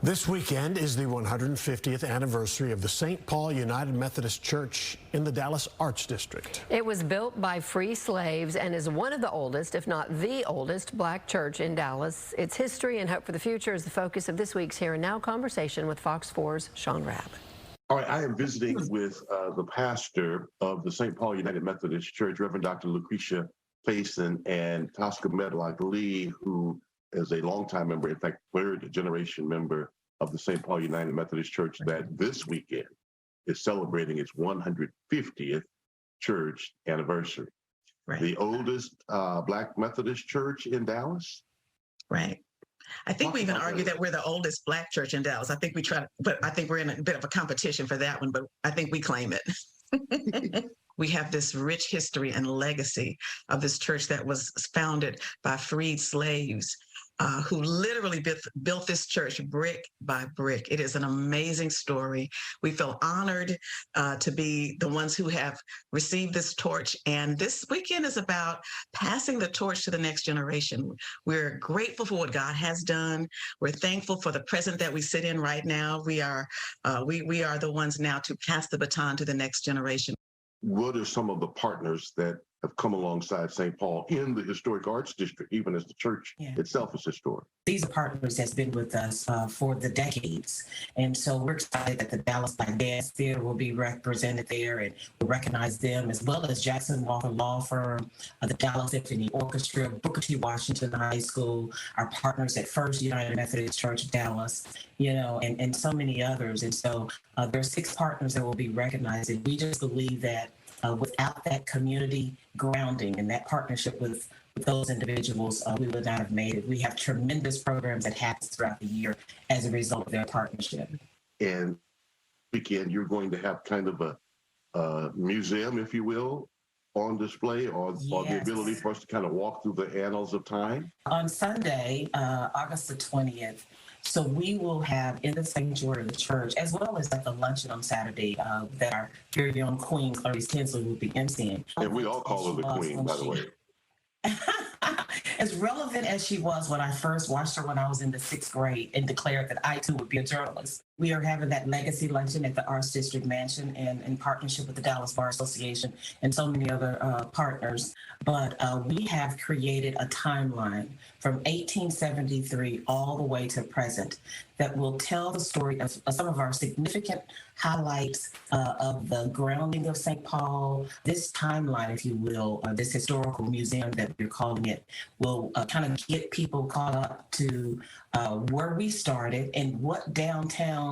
This weekend is the 150th anniversary of the St. Paul United Methodist Church in the Dallas Arts District. It was built by free slaves and is one of the oldest, if not the oldest, black church in Dallas. Its history and hope for the future is the focus of this week's Here and Now conversation with Fox 4's Shaun Rabb. All right, I am visiting with the pastor of the St. Paul United Methodist Church, Reverend Dr. Lucretia Faison, and Tosca Medlock Lee, who is a longtime member, in fact, third generation member of the St. Paul United Methodist Church, that this weekend is celebrating its 150th church anniversary. Right. The oldest Black Methodist church in Dallas. Right. I think we even argue that we're the oldest Black church in Dallas. I think we try, but I think we're in a bit of a competition for that one, but I think we claim it. We have this rich history and legacy of this church that was founded by freed slaves who literally built this church brick by brick. It is an amazing story. We feel honored to be the ones who have received this torch. And this weekend is about passing the torch to the next generation. We're grateful for what God has done. We're thankful for the present that we sit in right now. We are the ones now to pass the baton to the next generation. What are some of the partners that have come alongside St. Paul in the historic arts district, even as the church itself is historic? These are partners that's been with us for the decades. And so we're excited that the Dallas Black Dance Theater will be represented there, and we'll recognize them, as well as Jackson Walker Law Firm, the Dallas Symphony Orchestra, Booker T. Washington High School, our partners at First United Methodist Church Dallas, and so many others. And so there are 6 partners that will be recognized. And we just believe that without that community grounding and that partnership with those individuals, we would not have made it. We have tremendous programs that happen throughout the year as a result of their partnership. And weekend, you're going to have kind of a museum, if you will, on display, or the ability for us to kind of walk through the annals of time? On Sunday, August the 20th, so we will have in the sanctuary of the church, as well as at the luncheon on Saturday, that our very own Queen, Clarice Tinsley, will be emceeing. And we all call her the Queen, by the way. As relevant as she was when I first watched her when I was in the 6th grade and declared that I too would be a journalist. We are having that legacy luncheon at the Arts District Mansion and in partnership with the Dallas Bar Association and so many other partners. But we have created a timeline from 1873 all the way to present that will tell the story of some of our significant highlights of the grounding of St. Paul. This timeline, if you will, this historical museum that we're calling it, will kind of get people caught up to where we started and what downtown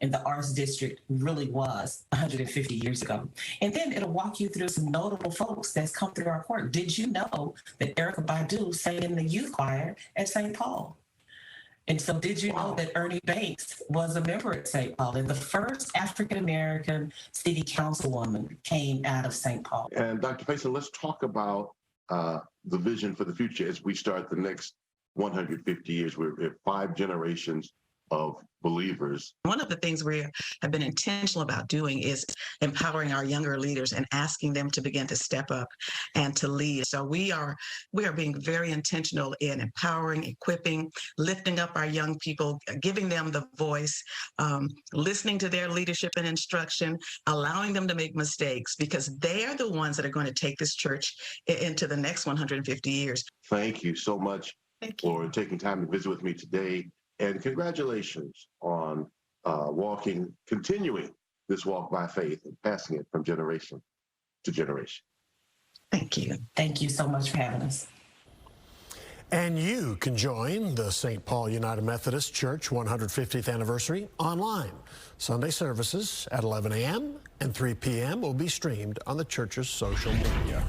in the Arts District really was 150 years ago. And then it'll walk you through some notable folks that's come through our court. Did you know that Erykah Badu sang in the youth choir at St. Paul? And so did you know that Ernie Banks was a member at St. Paul, and the first African-American city councilwoman came out of St. Paul? And Dr. Faison, let's talk about the vision for the future as we start the next 150 years. We're at 5 generations of believers. One of the things we have been intentional about doing is empowering our younger leaders and asking them to begin to step up and to lead. So we are being very intentional in empowering, equipping, lifting up our young people, giving them the voice, listening to their leadership and instruction, allowing them to make mistakes, because they are the ones that are going to take this church into the next 150 years. Thank you so much for taking time to visit with me today. And congratulations on continuing this walk by faith and passing it from generation to generation. Thank you. Thank you so much for having us. And you can join the St. Paul United Methodist Church 150th anniversary online. Sunday services at 11 a.m. and 3 p.m. will be streamed on the church's social media.